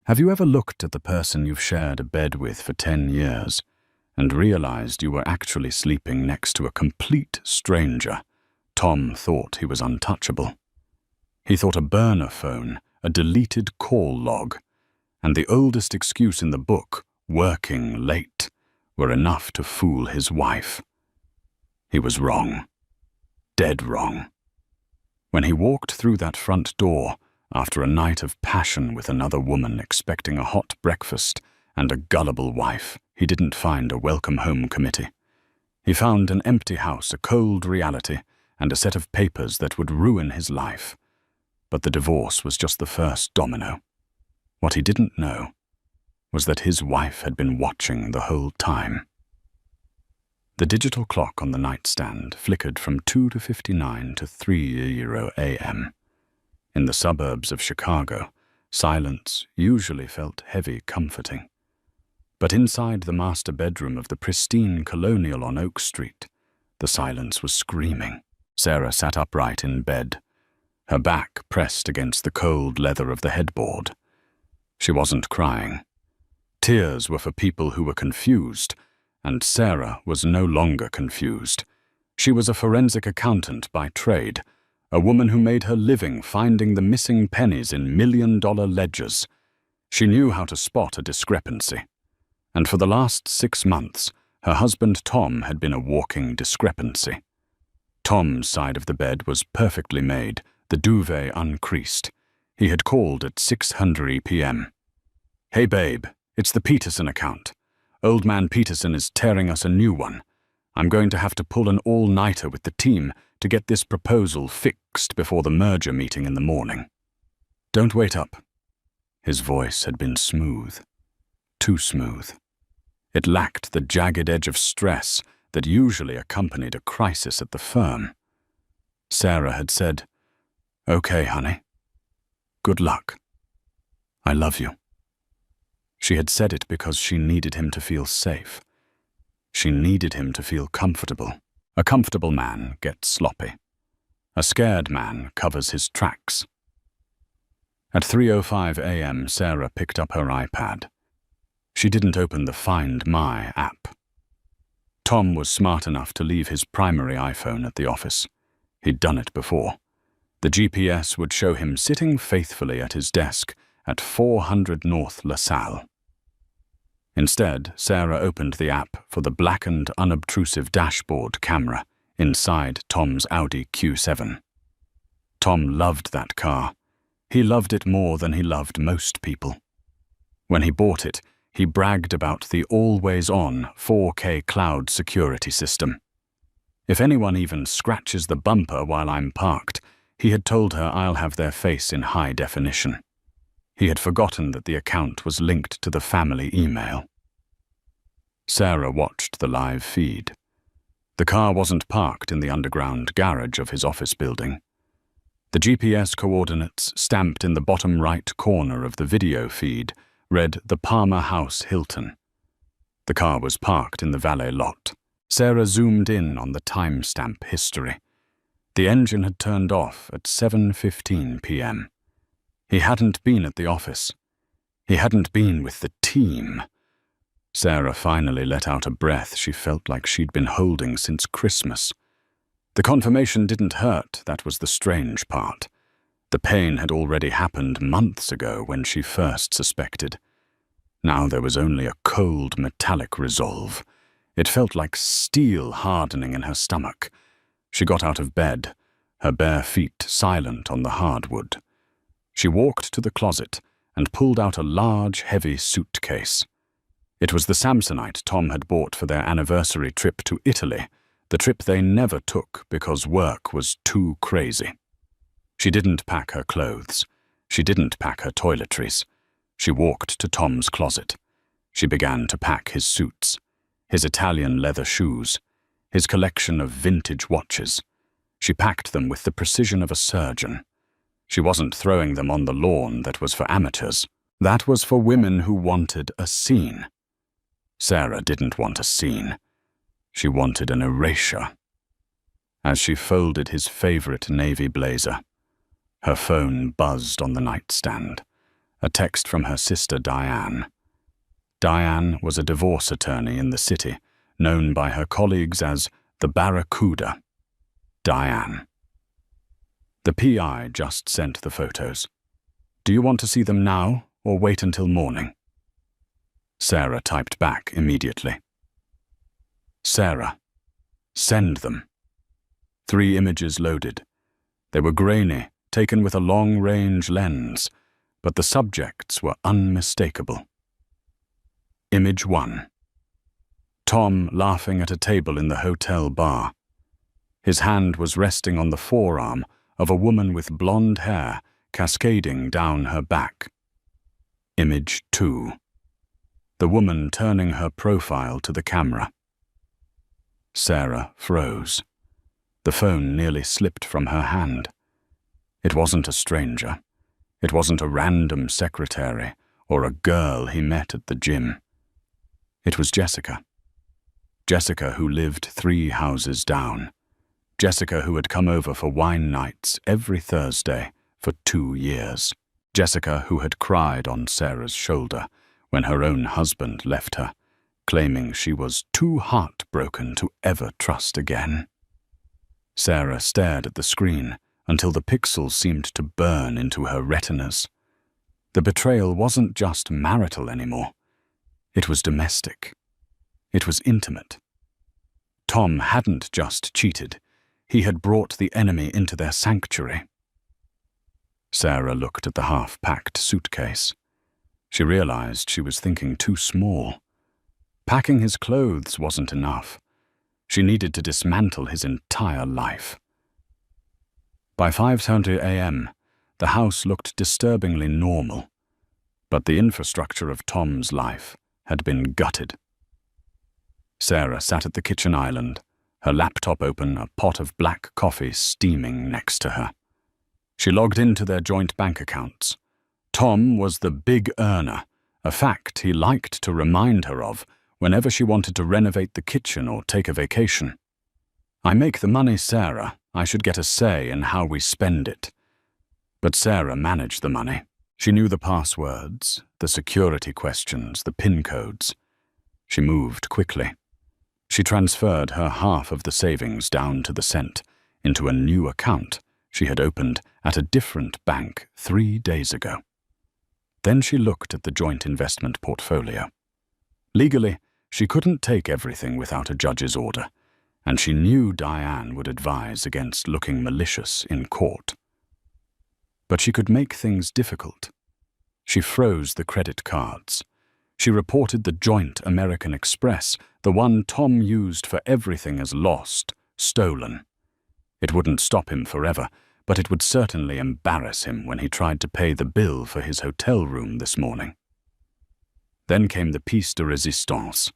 Have you ever looked at the person you've shared a bed with for 10 years and realized you were actually sleeping next to a complete stranger? Tom thought he was untouchable. He thought a burner phone, a deleted call log, and the oldest excuse in the book, working late, were enough to fool his wife. He was wrong. Dead wrong. When he walked through that front door, after a night of passion with another woman expecting a hot breakfast and a gullible wife, he didn't find a welcome home committee. He found an empty house, a cold reality, and a set of papers that would ruin his life. But the divorce was just the first domino. What he didn't know was that his wife had been watching the whole time. The digital clock on the nightstand flickered from 2:59 to 3:00 a.m. In the suburbs of Chicago, silence usually felt heavy comforting. But inside the master bedroom of the pristine colonial on Oak Street, the silence was screaming. Sarah sat upright in bed, her back pressed against the cold leather of the headboard. She wasn't crying. Tears were for people who were confused, and Sarah was no longer confused. She was a forensic accountant by trade, a woman who made her living finding the missing pennies in million-dollar ledgers. She knew how to spot a discrepancy. And for the last 6 months, her husband Tom had been a walking discrepancy. Tom's side of the bed was perfectly made, the duvet uncreased. He had called at 6:00 p.m. "Hey babe, it's the Peterson account. Old man Peterson is tearing us a new one. I'm going to have to pull an all-nighter with the team to get this proposal fixed before the merger meeting in the morning. Don't wait up." His voice had been smooth. Too smooth. It lacked the jagged edge of stress that usually accompanied a crisis at the firm. Sarah had said, "Okay, honey. Good luck. I love you." She had said it because she needed him to feel safe. She needed him to feel comfortable. A comfortable man gets sloppy. A scared man covers his tracks. At 3:05 a.m., Sarah picked up her iPad. She didn't open the Find My app. Tom was smart enough to leave his primary iPhone at the office. He'd done it before. The GPS would show him sitting faithfully at his desk at 400 North LaSalle. Instead, Sarah opened the app for the blackened, unobtrusive dashboard camera inside Tom's Audi Q7. Tom loved that car. He loved it more than he loved most people. When he bought it, he bragged about the always-on 4K cloud security system. "If anyone even scratches the bumper while I'm parked," he had told her, "I'll have their face in high definition." He had forgotten that the account was linked to the family email. Sarah watched the live feed. The car wasn't parked in the underground garage of his office building. The GPS coordinates stamped in the bottom right corner of the video feed read the Palmer House Hilton. The car was parked in the valet lot. Sarah zoomed in on the timestamp history. The engine had turned off at 7:15 p.m. He hadn't been at the office. He hadn't been with the team. Sarah finally let out a breath she felt like she'd been holding since Christmas. The confirmation didn't hurt, that was the strange part. The pain had already happened months ago when she first suspected. Now there was only a cold, metallic resolve. It felt like steel hardening in her stomach. She got out of bed, her bare feet silent on the hardwood. She walked to the closet and pulled out a large, heavy suitcase. It was the Samsonite Tom had bought for their anniversary trip to Italy, the trip they never took because work was too crazy. She didn't pack her clothes. She didn't pack her toiletries. She walked to Tom's closet. She began to pack his suits, his Italian leather shoes, his collection of vintage watches. She packed them with the precision of a surgeon. She wasn't throwing them on the lawn that was for amateurs. That was for women who wanted a scene. Sarah didn't want a scene. She wanted an erasure. As she folded his favorite navy blazer, her phone buzzed on the nightstand. A text from her sister Diane. Diane was a divorce attorney in the city, known by her colleagues as the Barracuda. Diane. The PI just sent the photos. Do you want to see them now or wait until morning? Sarah typed back immediately. Sarah, send them. 3 images loaded. They were grainy, taken with a long-range lens, but the subjects were unmistakable. Image 1. Tom laughing at a table in the hotel bar. His hand was resting on the forearm of a woman with blonde hair cascading down her back. Image 2. The woman turning her profile to the camera. Sarah froze. The phone nearly slipped from her hand. It wasn't a stranger. It wasn't a random secretary or a girl he met at the gym. It was Jessica. Jessica who lived 3 houses down. Jessica who had come over for wine nights every Thursday for 2 years. Jessica who had cried on Sarah's shoulder when her own husband left her, claiming she was too heartbroken to ever trust again. Sarah stared at the screen until the pixels seemed to burn into her retinas. The betrayal wasn't just marital anymore. It was domestic. It was intimate. Tom hadn't just cheated. He had brought the enemy into their sanctuary. Sarah looked at the half-packed suitcase. She realized she was thinking too small. Packing his clothes wasn't enough. She needed to dismantle his entire life. By 5:30 a.m., the house looked disturbingly normal, but the infrastructure of Tom's life had been gutted. Sarah sat at the kitchen island, her laptop open, a pot of black coffee steaming next to her. She logged into their joint bank accounts. Tom was the big earner, a fact he liked to remind her of whenever she wanted to renovate the kitchen or take a vacation. I make the money, Sarah. I should get a say in how we spend it. But Sarah managed the money. She knew the passwords, the security questions, the PIN codes. She moved quickly. She transferred her half of the savings down to the cent into a new account she had opened at a different bank 3 days ago. Then she looked at the joint investment portfolio. Legally, she couldn't take everything without a judge's order, and she knew Diane would advise against looking malicious in court. But she could make things difficult. She froze the credit cards. She reported the joint American Express, the one Tom used for everything, as lost, stolen. It wouldn't stop him forever, but it would certainly embarrass him when he tried to pay the bill for his hotel room this morning. Then came the piece de resistance.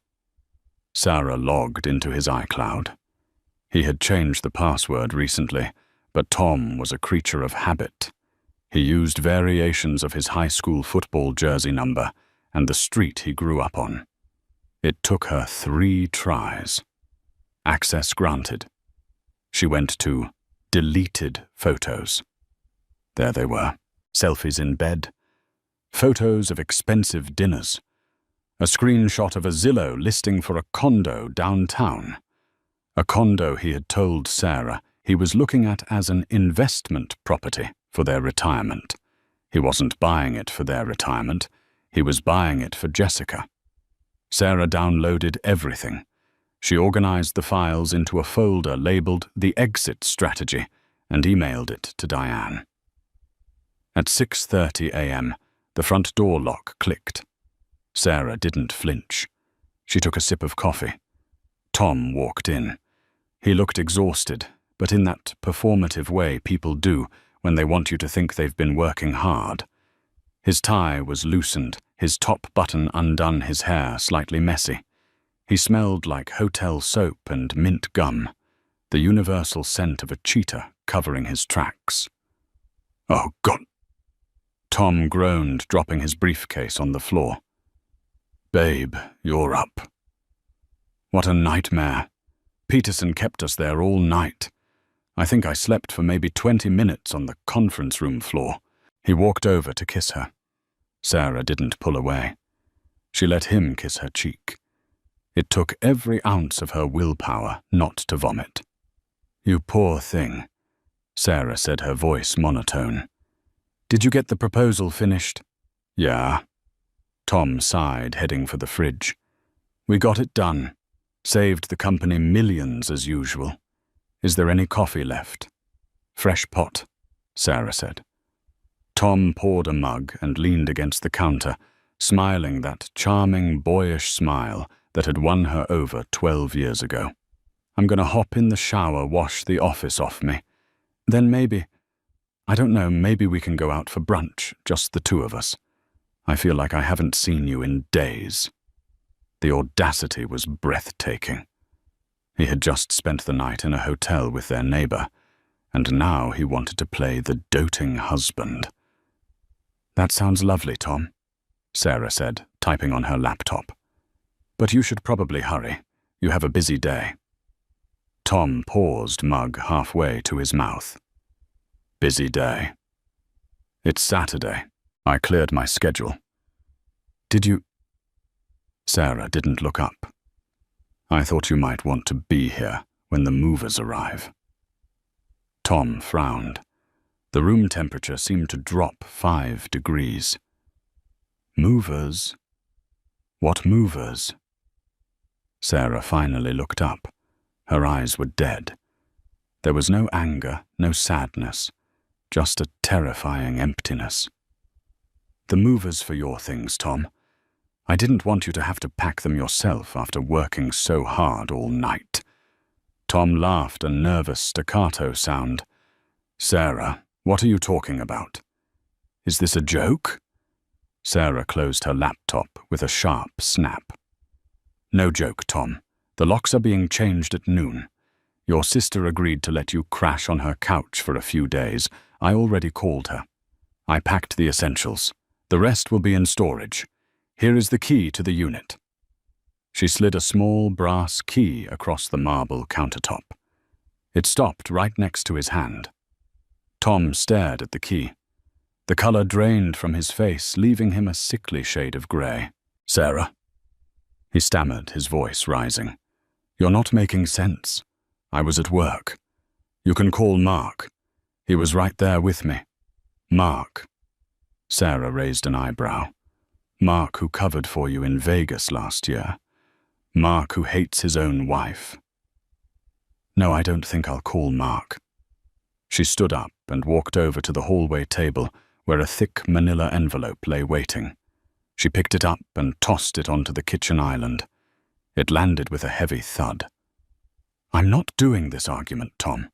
Sarah logged into his iCloud. He had changed the password recently, but Tom was a creature of habit. He used variations of his high school football jersey number and the street he grew up on. It took her 3 tries. Access granted. She went to deleted photos. There they were, selfies in bed, photos of expensive dinners, a screenshot of a Zillow listing for a condo downtown, a condo he had told Sarah he was looking at as an investment property for their retirement. He wasn't buying it for their retirement, he was buying it for Jessica. Sarah downloaded everything. She organized the files into a folder labeled The Exit Strategy and emailed it to Diane. At 6:30 a.m., the front door lock clicked. Sarah didn't flinch. She took a sip of coffee. Tom walked in. He looked exhausted, but in that performative way people do when they want you to think they've been working hard. His tie was loosened, his top button undone, his hair slightly messy. He smelled like hotel soap and mint gum, the universal scent of a cheetah covering his tracks. "Oh, God!" Tom groaned, dropping his briefcase on the floor. "Babe, you're up." What a nightmare. Peterson kept us there all night. I think I slept for maybe 20 minutes on the conference room floor. He walked over to kiss her. Sarah didn't pull away. She let him kiss her cheek. It took every ounce of her willpower not to vomit. "You poor thing," Sarah said, her voice monotone. "Did you get the proposal finished?" "Yeah." Tom sighed, heading for the fridge. "We got it done. Saved the company millions as usual. Is there any coffee left?" "Fresh pot," Sarah said. Tom poured a mug and leaned against the counter, smiling that charming, boyish smile that had won her over 12 years ago. "I'm going to hop in the shower, wash the office off me. Then maybe, I don't know, maybe we can go out for brunch, just the two of us. I feel like I haven't seen you in days." The audacity was breathtaking. He had just spent the night in a hotel with their neighbor, and now he wanted to play the doting husband. "That sounds lovely, Tom," Sarah said, typing on her laptop. "But you should probably hurry. You have a busy day." Tom paused, mug halfway to his mouth. "Busy day. It's Saturday. I cleared my schedule." "Did you—" Sarah didn't look up. "I thought you might want to be here when the movers arrive." Tom frowned. The room temperature seemed to drop 5 degrees. "Movers? What movers?" Sarah finally looked up. Her eyes were dead. There was no anger, no sadness, just a terrifying emptiness. "The movers for your things, Tom. I didn't want you to have to pack them yourself after working so hard all night." Tom laughed, a nervous staccato sound. "Sarah, what are you talking about? Is this a joke?" Sarah closed her laptop with a sharp snap. "No joke, Tom. The locks are being changed at noon. Your sister agreed to let you crash on her couch for a few days. I already called her. I packed the essentials. The rest will be in storage. Here is the key to the unit." She slid a small brass key across the marble countertop. It stopped right next to his hand. Tom stared at the key. The color drained from his face, leaving him a sickly shade of gray. "Sarah?" He stammered, his voice rising. "You're not making sense. I was at work. You can call Mark. He was right there with me." "Mark?" Sarah raised an eyebrow. "Mark who covered for you in Vegas last year. Mark who hates his own wife." "No, I don't think I'll call Mark." She stood up and walked over to the hallway table where a thick manila envelope lay waiting. She picked it up and tossed it onto the kitchen island. It landed with a heavy thud. "I'm not doing this argument, Tom.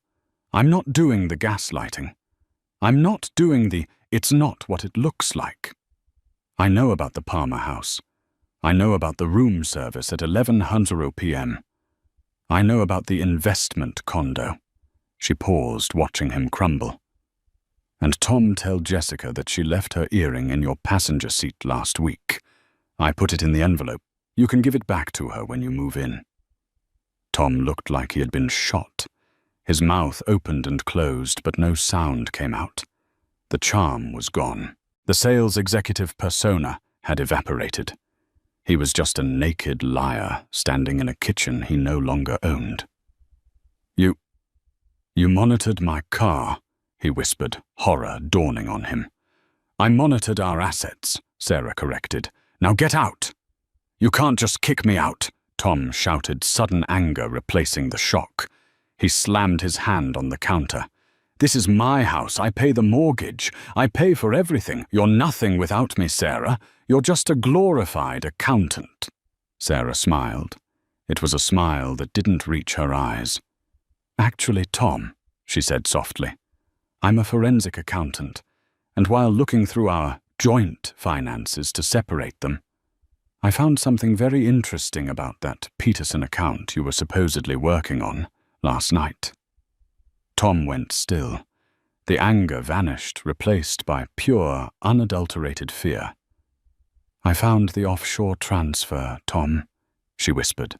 I'm not doing the gaslighting. I'm not doing the it's not what it looks like. I know about the Palmer house. I know about the room service at 11:00 p.m. I know about the investment condo." She paused, watching him crumble. "And Tom, tell Jessica that she left her earring in your passenger seat last week. I put it in the envelope. You can give it back to her when you move in." Tom looked like he had been shot. His mouth opened and closed, but no sound came out. The charm was gone. The sales executive persona had evaporated. He was just a naked liar standing in a kitchen he no longer owned. You monitored my car," he whispered, horror dawning on him. "I monitored our assets," Sarah corrected. "Now get out." "You can't just kick me out," Tom shouted, sudden anger replacing the shock. He slammed his hand on the counter. "This is my house. I pay the mortgage. I pay for everything. You're nothing without me, Sarah. You're just a glorified accountant." Sarah smiled. It was a smile that didn't reach her eyes. "Actually, Tom," she said softly, "I'm a forensic accountant, and while looking through our joint finances to separate them, I found something very interesting about that Peterson account you were supposedly working on last night." Tom went still. The anger vanished, replaced by pure, unadulterated fear. "I found the offshore transfer, Tom," she whispered.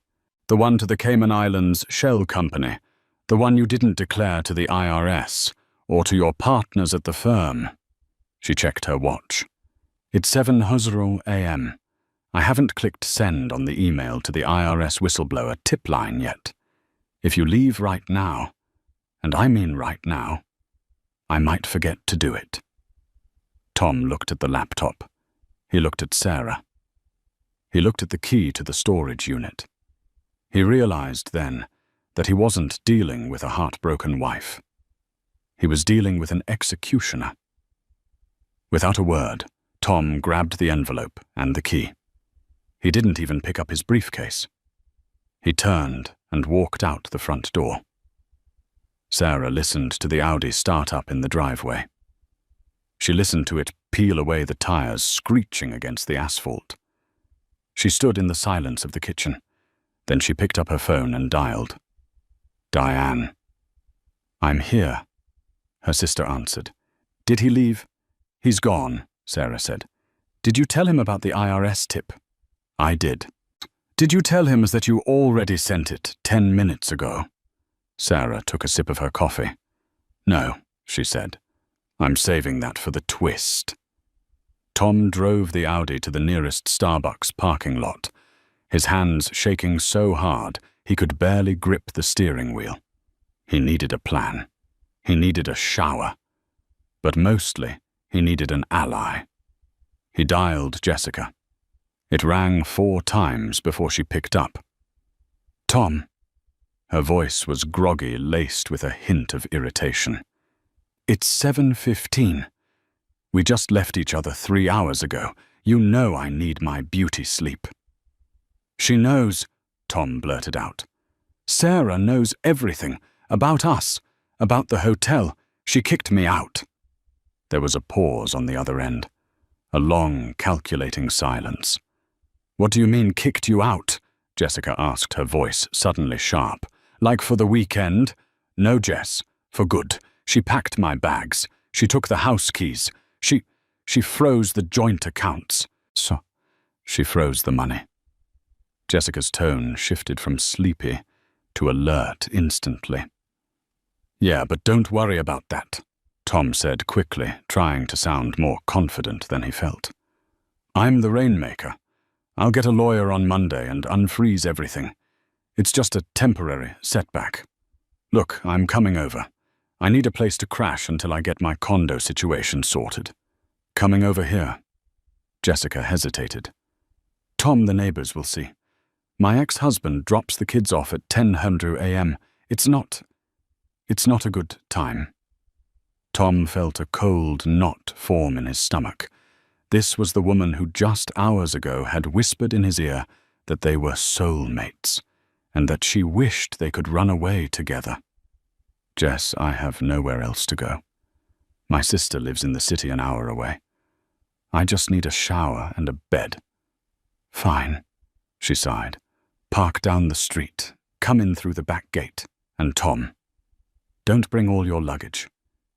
"The one to the Cayman Islands shell company. The one you didn't declare to the IRS or to your partners at the firm." She checked her watch. It's 7:00 a.m. I haven't clicked send on the email to the IRS whistleblower tip line yet. If you leave right now, and I mean right now, I might forget to do it." Tom looked at the laptop. He looked at Sarah. He looked at the key to the storage unit. He realized then that he wasn't dealing with a heartbroken wife. He was dealing with an executioner. Without a word, Tom grabbed the envelope and the key. He didn't even pick up his briefcase. He turned and walked out the front door. Sarah listened to the Audi start up in the driveway. She listened to it peel away the tires, screeching against the asphalt. She stood in the silence of the kitchen. Then she picked up her phone and dialed. "Diane." "I'm here," her sister answered. "Did he leave?" "He's gone," Sarah said. "Did you tell him about the IRS tip?" "I did." "Did you tell him that you already sent it 10 minutes ago?" Sarah took a sip of her coffee. "No," she said. "I'm saving that for the twist." Tom drove the Audi to the nearest Starbucks parking lot, his hands shaking so hard he could barely grip the steering wheel. He needed a plan. He needed a shower. But mostly, he needed an ally. He dialed Jessica. It rang 4 times before she picked up. "Tom." Her voice was groggy, laced with a hint of irritation. "It's 7:15. We just left each other 3 hours ago. You know I need my beauty sleep." "She knows," Tom blurted out. "Sarah knows everything. About us. About the hotel. She kicked me out." There was a pause on the other end. A long, calculating silence. "What do you mean, kicked you out?" Jessica asked, her voice suddenly sharp. "Like for the weekend?" "No, Jess. For good. She packed my bags. She took the house keys. She froze the joint accounts. So, she froze the money." Jessica's tone shifted from sleepy to alert instantly. "Yeah, but don't worry about that," Tom said quickly, trying to sound more confident than he felt. "I'm the rainmaker. I'll get a lawyer on Monday and unfreeze everything. It's just a temporary setback. Look, I'm coming over. I need a place to crash until I get my condo situation sorted." "Coming over here?" Jessica hesitated. "Tom, the neighbors will see. My ex-husband drops the kids off at 10:00 a.m. It's not a good time." Tom felt a cold knot form in his stomach. This was the woman who just hours ago had whispered in his ear that they were soulmates, and that she wished they could run away together. "Jess, I have nowhere else to go. My sister lives in the city an hour away. I just need a shower and a bed." "Fine," she sighed. "Park down the street. Come in through the back gate. And Tom, don't bring all your luggage.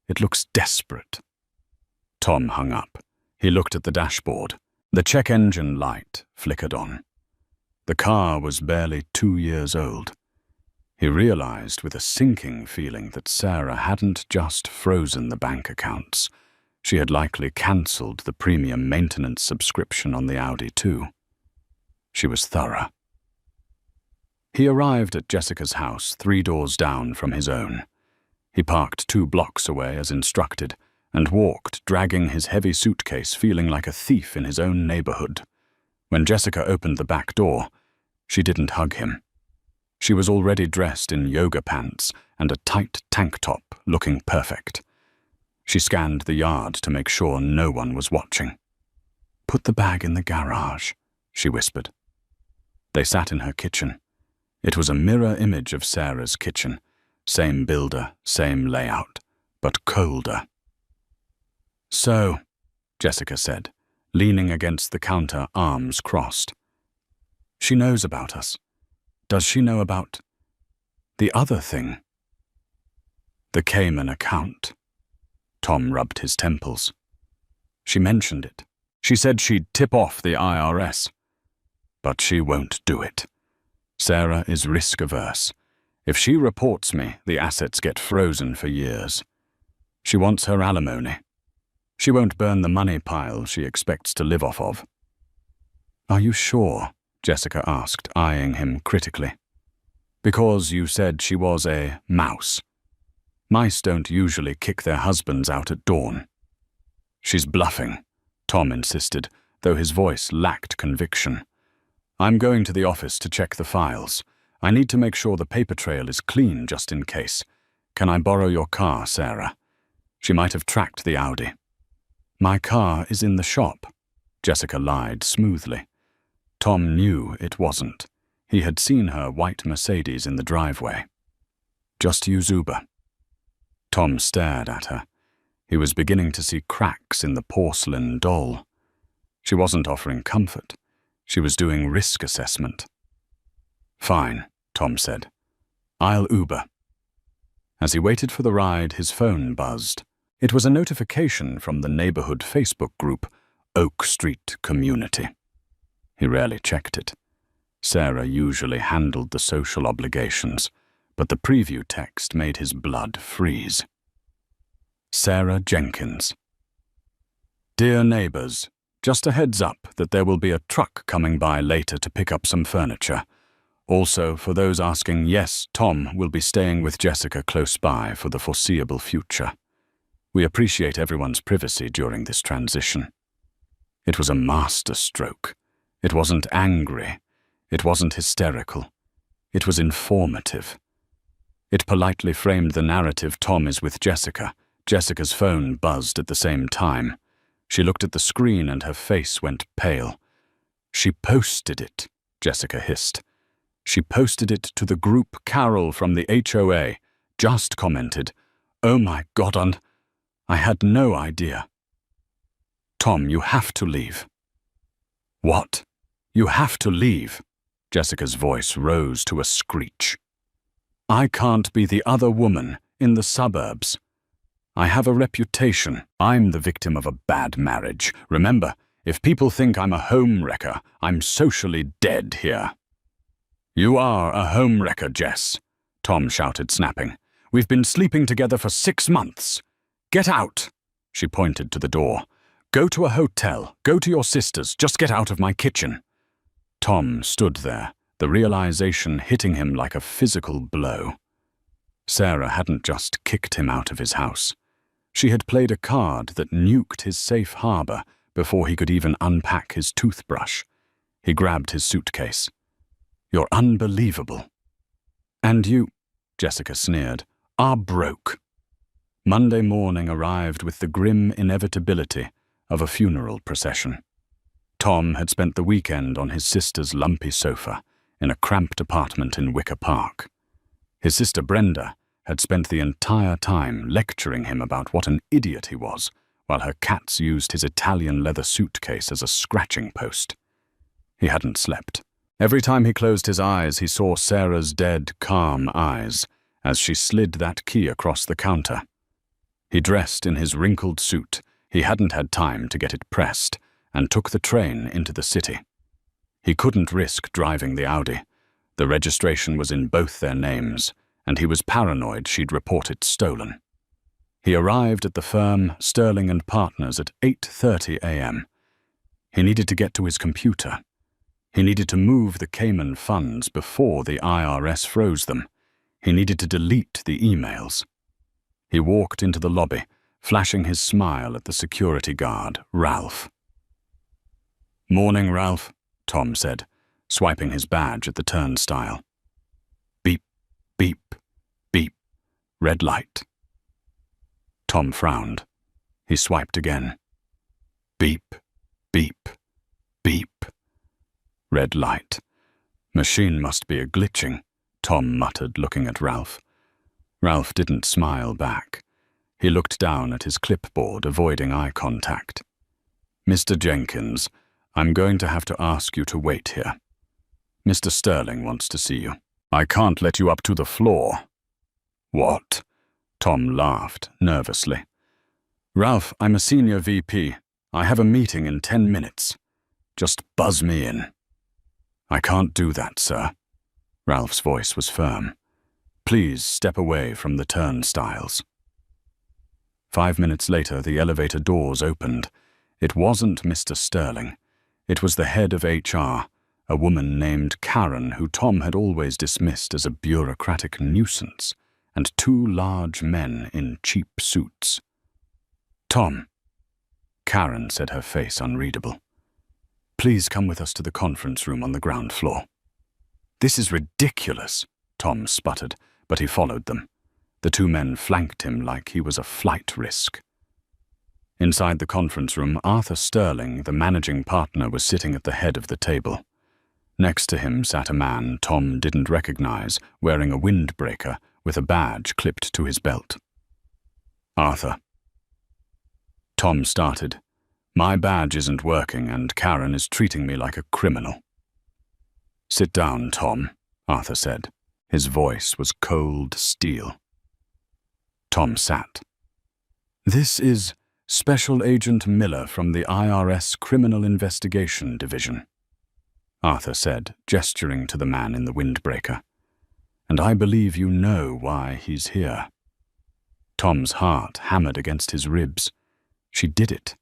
It looks desperate." Tom hung up. He looked at the dashboard. The check engine light flickered on. The car was barely 2 years old. He realized with a sinking feeling that Sarah hadn't just frozen the bank accounts. She had likely cancelled the premium maintenance subscription on the Audi too. She was thorough. He arrived at Jessica's house 3 doors down from his own. He parked 2 blocks away as instructed and walked, dragging his heavy suitcase, feeling like a thief in his own neighborhood. When Jessica opened the back door, she didn't hug him. She was already dressed in yoga pants and a tight tank top, looking perfect. She scanned the yard to make sure no one was watching. "Put the bag in the garage," she whispered. They sat in her kitchen. It was a mirror image of Sarah's kitchen. Same builder, same layout, but colder. "So," Jessica said, leaning against the counter, arms crossed. "She knows about us. Does she know about the other thing?" "The Cayman account." Tom rubbed his temples. "She mentioned it. She said she'd tip off the IRS. But she won't do it. Sarah is risk-averse. If she reports me, the assets get frozen for years. She wants her alimony. She won't burn the money pile she expects to live off of. Are you sure? Jessica asked, eyeing him critically. Because you said she was a mouse. Mice don't usually kick their husbands out at dawn. She's bluffing, Tom insisted, though his voice lacked conviction. I'm going to the office to check the files. I need to make sure the paper trail is clean just in case. Can I borrow your car, Sarah? She might have tracked the Audi. My car is in the shop, Jessica lied smoothly. Tom knew it wasn't. He had seen her white Mercedes in the driveway. Just use Uber. Tom stared at her. He was beginning to see cracks in the porcelain doll. She wasn't offering comfort. She was doing risk assessment. Fine, Tom said. I'll Uber. As he waited for the ride, his phone buzzed. It was a notification from the neighborhood Facebook group, Oak Street Community. He rarely checked it. Sarah usually handled the social obligations, but the preview text made his blood freeze. Sarah Jenkins. Dear neighbors, just a heads up that there will be a truck coming by later to pick up some furniture. Also, for those asking, yes, Tom will be staying with Jessica close by for the foreseeable future. We appreciate everyone's privacy during this transition. It was a masterstroke. It wasn't angry. It wasn't hysterical. It was informative. It politely framed the narrative Tom is with Jessica. Jessica's phone buzzed at the same time. She looked at the screen and her face went pale. She posted it, Jessica hissed. She posted it to the group. Carol from the HOA just commented, "Oh my God, I had no idea." Tom, you have to leave. What? You have to leave. Jessica's voice rose to a screech. I can't be the other woman in the suburbs. I have a reputation. I'm the victim of a bad marriage. Remember, if people think I'm a home wrecker, I'm socially dead here. You are a home wrecker, Jess, Tom shouted, snapping. We've been sleeping together for 6 months. Get out, she pointed to the door. Go to a hotel. Go to your sister's. Just get out of my kitchen. Tom stood there, the realization hitting him like a physical blow. Sarah hadn't just kicked him out of his house. She had played a card that nuked his safe harbor before he could even unpack his toothbrush. He grabbed his suitcase. You're unbelievable. And you, Jessica sneered, are broke. Monday morning arrived with the grim inevitability of a funeral procession. Tom had spent the weekend on his sister's lumpy sofa in a cramped apartment in Wicker Park. His sister Brenda had spent the entire time lecturing him about what an idiot he was, while her cats used his Italian leather suitcase as a scratching post. He hadn't slept. Every time he closed his eyes, he saw Sarah's dead, calm eyes as she slid that key across the counter. He dressed in his wrinkled suit. He hadn't had time to get it pressed, and took the train into the city. He couldn't risk driving the Audi. The registration was in both their names, and he was paranoid she'd report it stolen. He arrived at the firm Sterling and Partners at 8:30 a.m. He needed to get to his computer. He needed to move the Cayman funds before the IRS froze them. He needed to delete the emails. He walked into the lobby, flashing his smile at the security guard, Ralph. Morning, Ralph, Tom said, swiping his badge at the turnstile. Beep, beep, beep, red light. Tom frowned. He swiped again. Beep, beep, beep. Red light. Machine must be a glitching, Tom muttered, looking at Ralph. Ralph didn't smile back. He looked down at his clipboard, avoiding eye contact. Mr. Jenkins, I'm going to have to ask you to wait here. Mr. Sterling wants to see you. I can't let you up to the floor. What? Tom laughed nervously. Ralph, I'm a senior VP. I have a meeting in 10 minutes. Just buzz me in. I can't do that, sir. Ralph's voice was firm. Please step away from the turnstiles. 5 minutes later, the elevator doors opened. It wasn't Mr. Sterling. It was the head of HR, a woman named Karen who Tom had always dismissed as a bureaucratic nuisance, and 2 large men in cheap suits. "Tom," Karen said, her face unreadable. "Please come with us to the conference room on the ground floor." "This is ridiculous," Tom sputtered, but he followed them. The 2 men flanked him like he was a flight risk. Inside the conference room, Arthur Sterling, the managing partner, was sitting at the head of the table. Next to him sat a man Tom didn't recognize, wearing a windbreaker with a badge clipped to his belt. "Arthur," Tom started, "my badge isn't working and Karen is treating me like a criminal." "Sit down, Tom," Arthur said. His voice was cold steel. Tom sat. "This is Special Agent Miller from the IRS Criminal Investigation Division," Arthur said, gesturing to the man in the windbreaker. "And I believe you know why he's here." Tom's heart hammered against his ribs. She did it.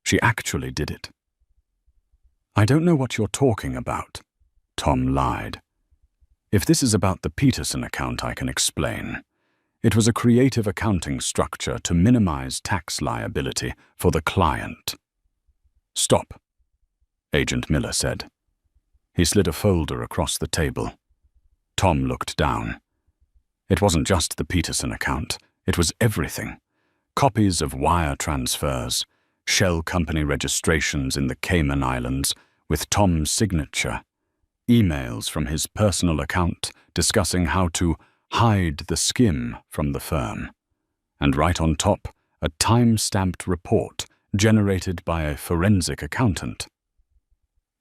She actually did it. "I don't know what you're talking about," Tom lied. "If this is about the Peterson account, I can explain. It was a creative accounting structure to minimize tax liability for the client." "Stop," Agent Miller said. He slid a folder across the table. Tom looked down. It wasn't just the Peterson account. It was everything. Copies of wire transfers, shell company registrations in the Cayman Islands with Tom's signature, emails from his personal account discussing how to hide the skim from the firm, and right on top, a time-stamped report generated by a forensic accountant.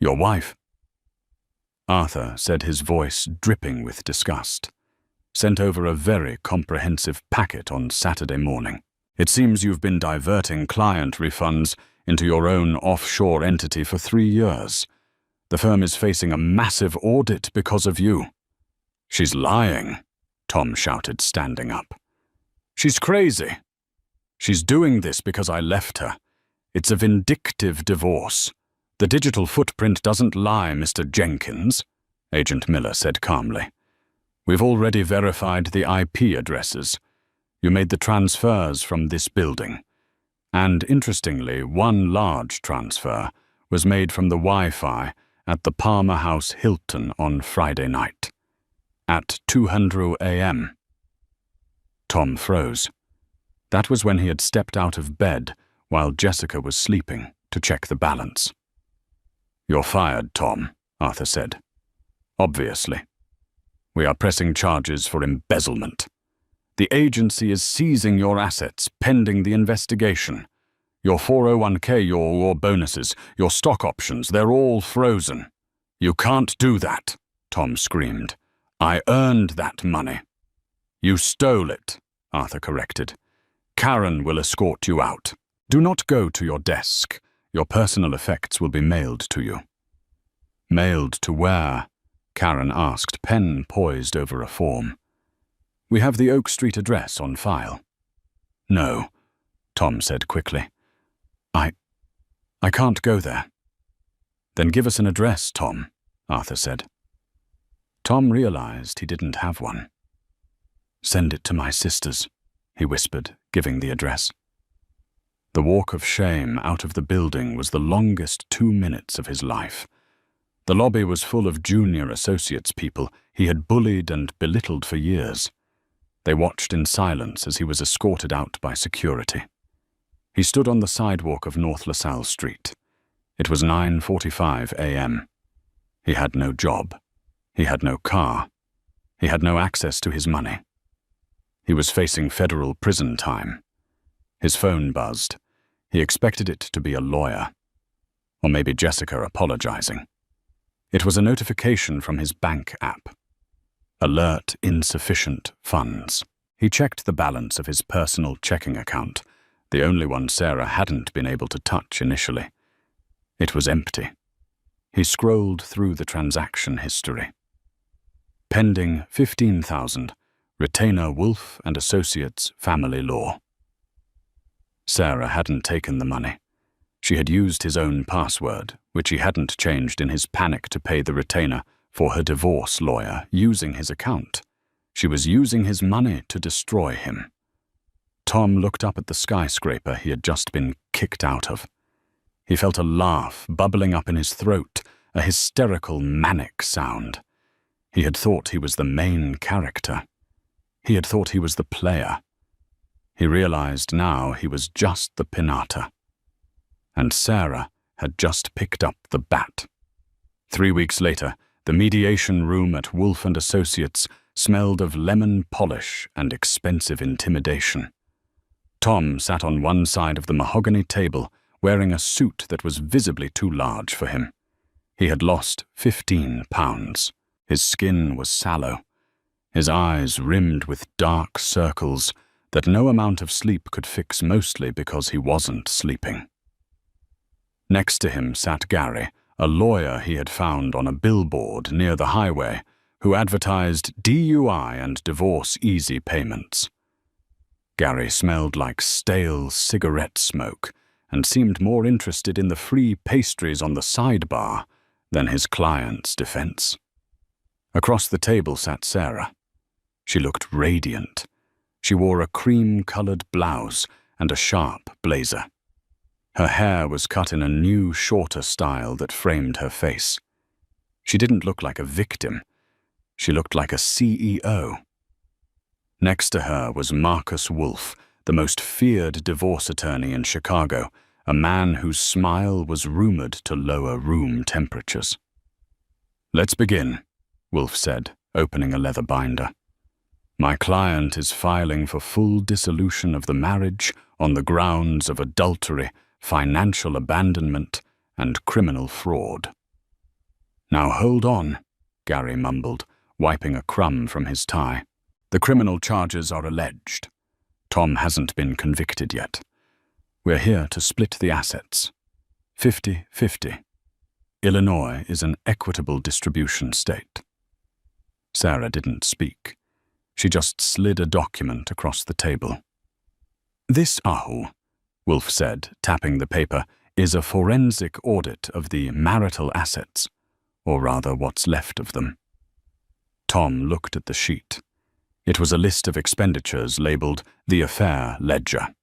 "Your wife," Arthur said, his voice dripping with disgust, "sent over a very comprehensive packet on Saturday morning. It seems you've been diverting client refunds into your own offshore entity for 3 years. The firm is facing a massive audit because of you." "She's lying," Tom shouted, standing up. "She's crazy. She's doing this because I left her. It's a vindictive divorce. The digital footprint doesn't lie, Mr. Jenkins," Agent Miller said calmly. "We've already verified the IP addresses. You made the transfers from this building. And interestingly, one large transfer was made from the Wi-Fi at the Palmer House Hilton on Friday night. At 2:00 a.m. Tom froze. That was when he had stepped out of bed while Jessica was sleeping to check the balance. "You're fired, Tom," Arthur said. "Obviously. We are pressing charges for embezzlement. The agency is seizing your assets pending the investigation. Your 401k, your bonuses, your stock options, they're all frozen." "You can't do that," Tom screamed. "I earned that money." "You stole it," Arthur corrected. "Karen will escort you out. Do not go to your desk. Your personal effects will be mailed to you." "Mailed to where?" Karen asked, pen poised over a form. "We have the Oak Street address on file." "No," Tom said quickly. I can't go there." "Then give us an address, Tom," Arthur said. Tom realized he didn't have one. "Send it to my sisters," he whispered, giving the address. The walk of shame out of the building was the longest 2 minutes of his life. The lobby was full of junior associates people he had bullied and belittled for years. They watched in silence as he was escorted out by security. He stood on the sidewalk of North LaSalle Street. It was 9:45 a.m. He had no job. He had no car. He had no access to his money. He was facing federal prison time. His phone buzzed. He expected it to be a lawyer. Or maybe Jessica apologizing. It was a notification from his bank app. Alert insufficient funds. He checked the balance of his personal checking account, the only one Sarah hadn't been able to touch initially. It was empty. He scrolled through the transaction history. Pending $15,000, retainer Wolf and Associates Family Law. Sarah hadn't taken the money. She had used his own password, which he hadn't changed in his panic to pay the retainer for her divorce lawyer using his account. She was using his money to destroy him. Tom looked up at the skyscraper he had just been kicked out of. He felt a laugh bubbling up in his throat, a hysterical, manic sound. He had thought he was the main character. He had thought he was the player. He realized now he was just the pinata. And Sarah had just picked up the bat. 3 weeks later, the mediation room at Wolf & Associates smelled of lemon polish and expensive intimidation. Tom sat on one side of the mahogany table, wearing a suit that was visibly too large for him. He had lost 15 pounds. His skin was sallow. His eyes rimmed with dark circles that no amount of sleep could fix, mostly because he wasn't sleeping. Next to him sat Gary, a lawyer he had found on a billboard near the highway, who advertised DUI and divorce easy payments. Gary smelled like stale cigarette smoke and seemed more interested in the free pastries on the sidebar than his client's defense. Across the table sat Sarah. She looked radiant. She wore a cream-colored blouse and a sharp blazer. Her hair was cut in a new, shorter style that framed her face. She didn't look like a victim. She looked like a CEO. Next to her was Marcus Wolf, the most feared divorce attorney in Chicago, a man whose smile was rumored to lower room temperatures. "Let's begin," Wolf said, opening a leather binder. "My client is filing for full dissolution of the marriage on the grounds of adultery, financial abandonment, and criminal fraud." "Now hold on," Gary mumbled, wiping a crumb from his tie. "The criminal charges are alleged. Tom hasn't been convicted yet. We're here to split the assets. 50-50. Illinois is an equitable distribution state." Sarah didn't speak. She just slid a document across the table. "This, Ahu," Wolf said, tapping the paper, "is a forensic audit of the marital assets, or rather what's left of them." Tom looked at the sheet. It was a list of expenditures labeled the Affair Ledger.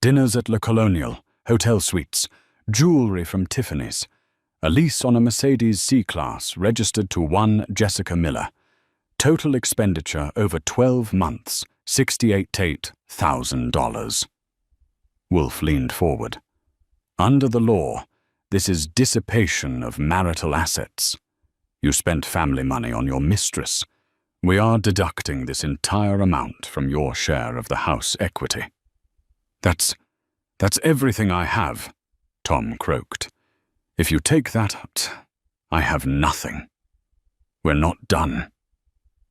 Dinners at Le Colonial, hotel suites, jewelry from Tiffany's, a lease on a Mercedes C-Class registered to one Jessica Miller. Total expenditure over 12 months, $68,000. Wolf leaned forward. "Under the law, this is dissipation of marital assets. You spent family money on your mistress. We are deducting this entire amount from your share of the house equity." That's everything I have," Tom croaked. "If you take that out, I have nothing." "We're not done,"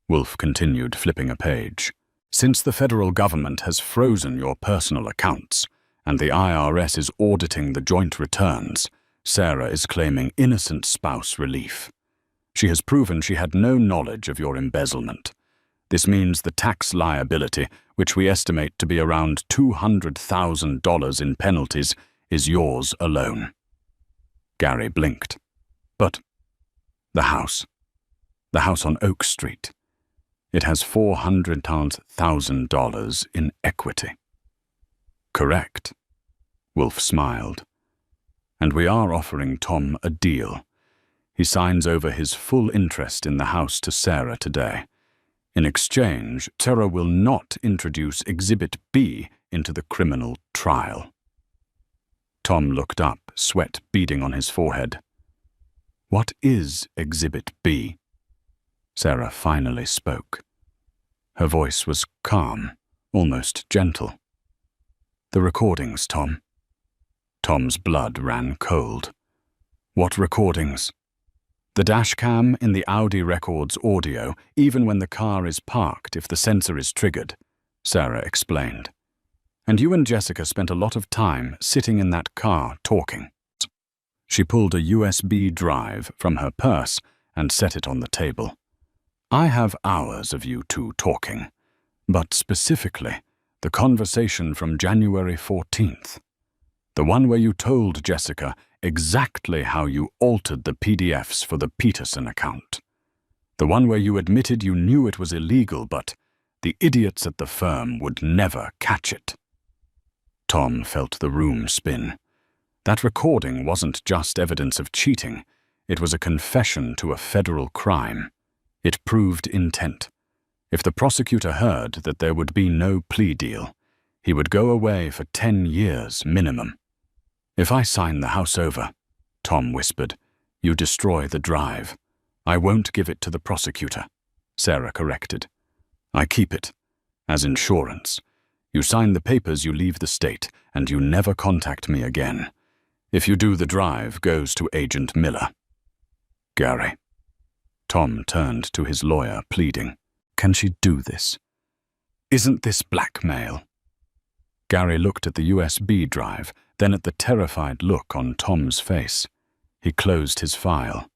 Wolf continued, flipping a page. "Since the federal government has frozen your personal accounts, and the IRS is auditing the joint returns, Sarah is claiming innocent spouse relief. She has proven she had no knowledge of your embezzlement. This means the tax liability, which we estimate to be around $200,000 in penalties, is yours alone." Gary blinked. "But the house on Oak Street. It has $400,000 in equity." "Correct," Wolf smiled. "And we are offering Tom a deal. He signs over his full interest in the house to Sarah today. In exchange, Sarah will not introduce Exhibit B into the criminal trial." Tom looked up, sweat beading on his forehead. "What is Exhibit B?" Sarah finally spoke. Her voice was calm, almost gentle. "The recordings, Tom." Tom's blood ran cold. "What recordings?" "The dashcam in the Audi records audio, even when the car is parked if the sensor is triggered," Sarah explained. "And you and Jessica spent a lot of time sitting in that car talking." She pulled a USB drive from her purse and set it on the table. "I have hours of you two talking, but specifically, The conversation from January 14th. The one where you told Jessica exactly how you altered the PDFs for the Peterson account. The one where you admitted you knew it was illegal, but the idiots at the firm would never catch it. Tom felt the room spin. That recording wasn't just evidence of cheating. It was a confession to a federal crime. It proved intent. If the prosecutor heard that there would be no plea deal, he would go away for 10 years minimum. "If I sign the house over," Tom whispered, "you destroy the drive." "I won't give it to the prosecutor," Sarah corrected. "I keep it, as insurance. You sign the papers, you leave the state, and you never contact me again. If you do, the drive goes to Agent Miller." "Gary." Tom turned to his lawyer, pleading. "Can she do this? Isn't this blackmail?" Gary looked at the USB drive, then at the terrified look on Tom's face. He closed his file.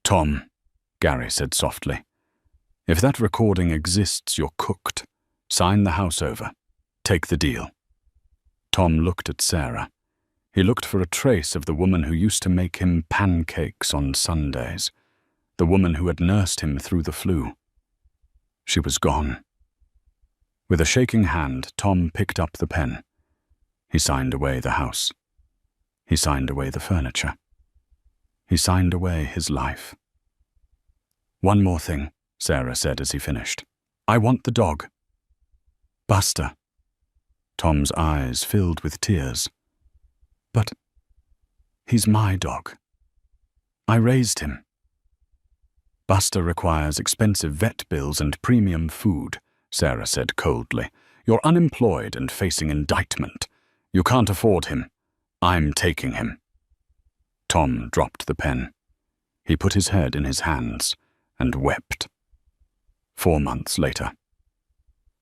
"Tom," Gary said softly, "if that recording exists, you're cooked. Sign the house over. Take the deal." Tom looked at Sarah. He looked for a trace of the woman who used to make him pancakes on Sundays, the woman who had nursed him through the flu. She was gone. With a shaking hand, Tom picked up the pen. He signed away the house. He signed away the furniture. He signed away his life. "One more thing," Sarah said as he finished. "I want the dog." "Buster." Tom's eyes filled with tears. "But he's my dog. I raised him." "Buster requires expensive vet bills and premium food," Sarah said coldly. "You're unemployed and facing indictment. You can't afford him. I'm taking him." Tom dropped the pen. He put his head in his hands and wept. 4 months later.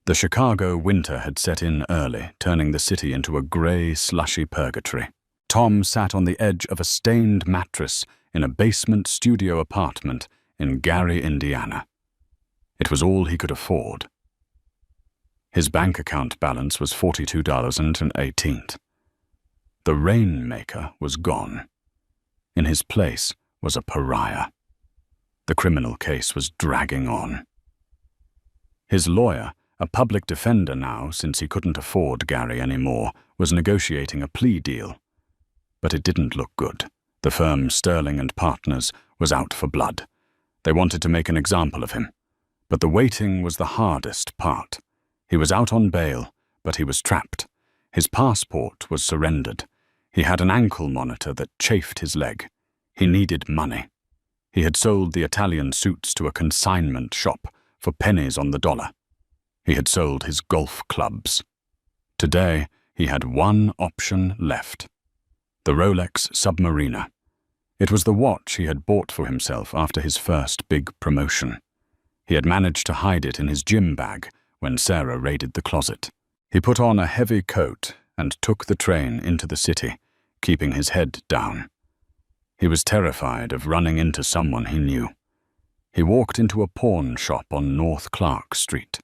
The Chicago winter had set in early, turning the city into a gray, slushy purgatory. Tom sat on the edge of a stained mattress in a basement studio apartment in Gary, Indiana. It was all he could afford. His bank account balance was $42.18. The rainmaker was gone. In his place was a pariah. The criminal case was dragging on. His lawyer, a public defender now since he couldn't afford Gary anymore, was negotiating a plea deal. But it didn't look good. The firm Sterling and Partners was out for blood. They wanted to make an example of him. But the waiting was the hardest part. He was out on bail, but he was trapped. His passport was surrendered. He had an ankle monitor that chafed his leg. He needed money. He had sold the Italian suits to a consignment shop for pennies on the dollar. He had sold his golf clubs. Today, he had one option left. The Rolex Submariner. It was the watch he had bought for himself after his first big promotion. He had managed to hide it in his gym bag when Sarah raided the closet. He put on a heavy coat and took the train into the city, keeping his head down. He was terrified of running into someone he knew. He walked into a pawn shop on North Clark Street.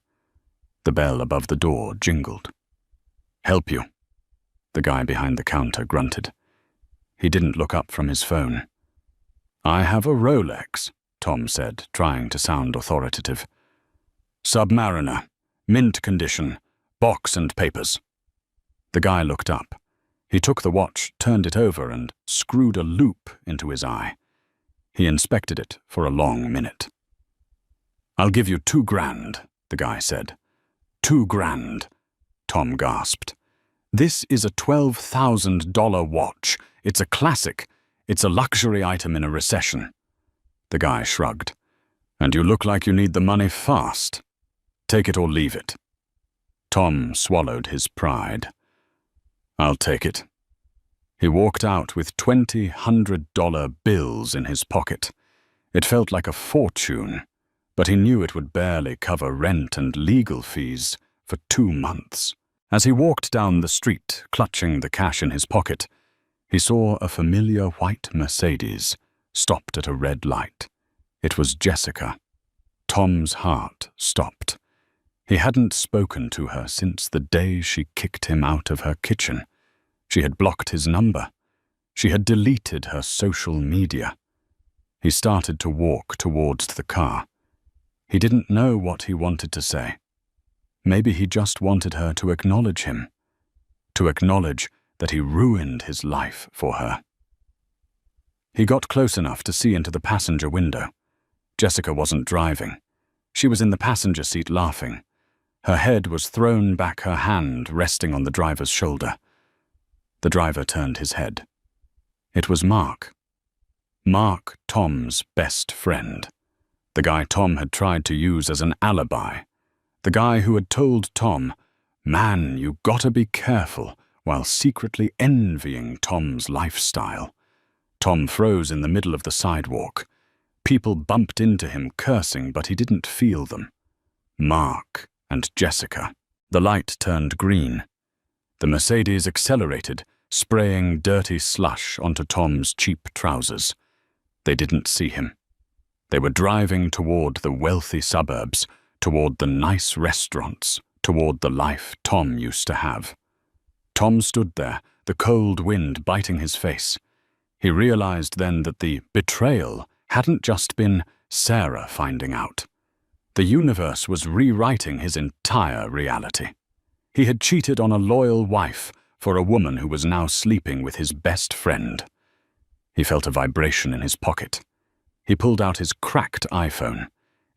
The bell above the door jingled. "Help you?" The guy behind the counter grunted. He didn't look up from his phone. "I have a Rolex," Tom said, trying to sound authoritative. "Submariner, mint condition, box and papers." The guy looked up. He took the watch, turned it over, and screwed a loop into his eye. He inspected it for a long minute. "I'll give you $2,000, the guy said. $2,000, Tom gasped. "This is a $12,000 watch. It's a classic. It's a luxury item in a recession." The guy shrugged. "And you look like you need the money fast. Take it or leave it." Tom swallowed his pride. "I'll take it." He walked out with $2,000 bills in his pocket. It felt like a fortune, but he knew it would barely cover rent and legal fees for 2 months. As he walked down the street, clutching the cash in his pocket, he saw a familiar white Mercedes stopped at a red light. It was Jessica. Tom's heart stopped. He hadn't spoken to her since the day she kicked him out of her kitchen. She had blocked his number. She had deleted her social media. He started to walk towards the car. He didn't know what he wanted to say. Maybe he just wanted her to acknowledge him, to acknowledge that he ruined his life for her. He got close enough to see into the passenger window. Jessica wasn't driving. She was in the passenger seat laughing. Her head was thrown back, her hand resting on the driver's shoulder. The driver turned his head. It was Mark. Mark, Tom's best friend. The guy Tom had tried to use as an alibi. The guy who had told Tom, "Man, you gotta be careful," while secretly envying Tom's lifestyle. Tom froze in the middle of the sidewalk. People bumped into him, cursing, but he didn't feel them. Mark and Jessica. The light turned green. The Mercedes accelerated, spraying dirty slush onto Tom's cheap trousers. They didn't see him. They were driving toward the wealthy suburbs, toward the nice restaurants, toward the life Tom used to have. Tom stood there, the cold wind biting his face. He realized then that the betrayal hadn't just been Sarah finding out. The universe was rewriting his entire reality. He had cheated on a loyal wife for a woman who was now sleeping with his best friend. He felt a vibration in his pocket. He pulled out his cracked iPhone.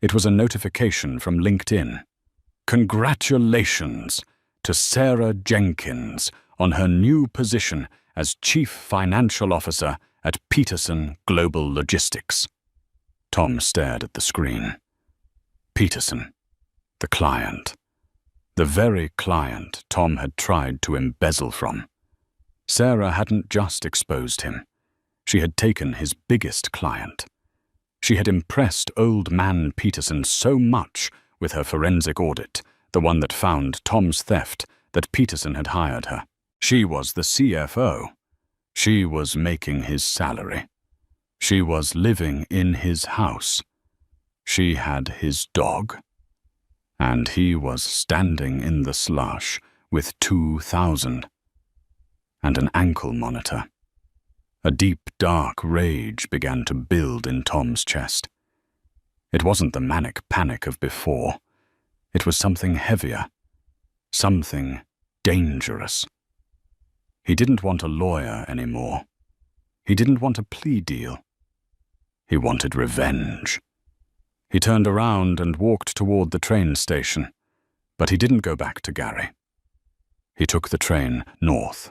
It was a notification from LinkedIn. Congratulations to Sarah Jenkins on her new position as Chief Financial Officer at Peterson Global Logistics. Tom stared at the screen. Peterson, the client. The very client Tom had tried to embezzle from. Sarah hadn't just exposed him. She had taken his biggest client. She had impressed old man Peterson so much with her forensic audit, the one that found Tom's theft, that Peterson had hired her. She was the CFO. She was making his salary. She was living in his house. She had his dog. And he was standing in the slush with 2,000 and an ankle monitor. A deep, dark rage began to build in Tom's chest. It wasn't the manic panic of before. It was something heavier, something dangerous. He didn't want a lawyer anymore. He didn't want a plea deal. He wanted revenge. He turned around and walked toward the train station, but he didn't go back to Gary. He took the train north.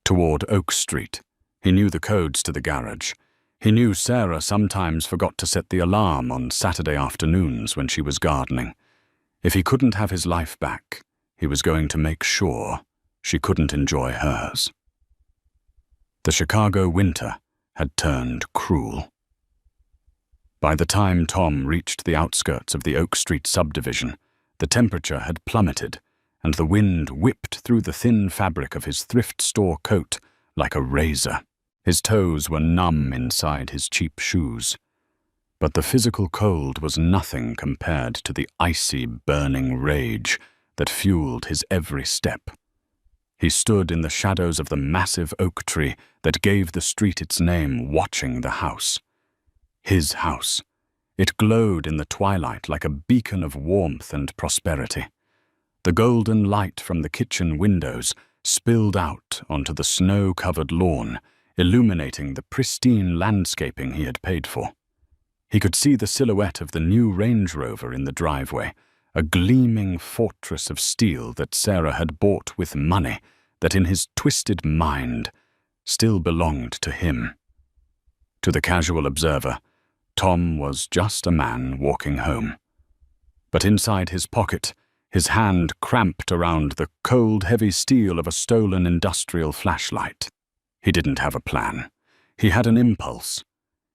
Toward Oak Street. He knew the codes to the garage. He knew Sarah sometimes forgot to set the alarm on Saturday afternoons when she was gardening. If he couldn't have his life back, he was going to make sure she couldn't enjoy hers. The Chicago winter had turned cruel. By the time Tom reached the outskirts of the Oak Street subdivision, the temperature had plummeted, and the wind whipped through the thin fabric of his thrift store coat like a razor. His toes were numb inside his cheap shoes. But the physical cold was nothing compared to the icy, burning rage that fueled his every step. He stood in the shadows of the massive oak tree that gave the street its name, watching the house. His house. It glowed in the twilight like a beacon of warmth and prosperity. The golden light from the kitchen windows spilled out onto the snow-covered lawn, illuminating the pristine landscaping he had paid for. He could see the silhouette of the new Range Rover in the driveway, a gleaming fortress of steel that Sarah had bought with money that in his twisted mind still belonged to him. To the casual observer, Tom was just a man walking home. But inside his pocket, his hand cramped around the cold, heavy steel of a stolen industrial flashlight. He didn't have a plan. He had an impulse.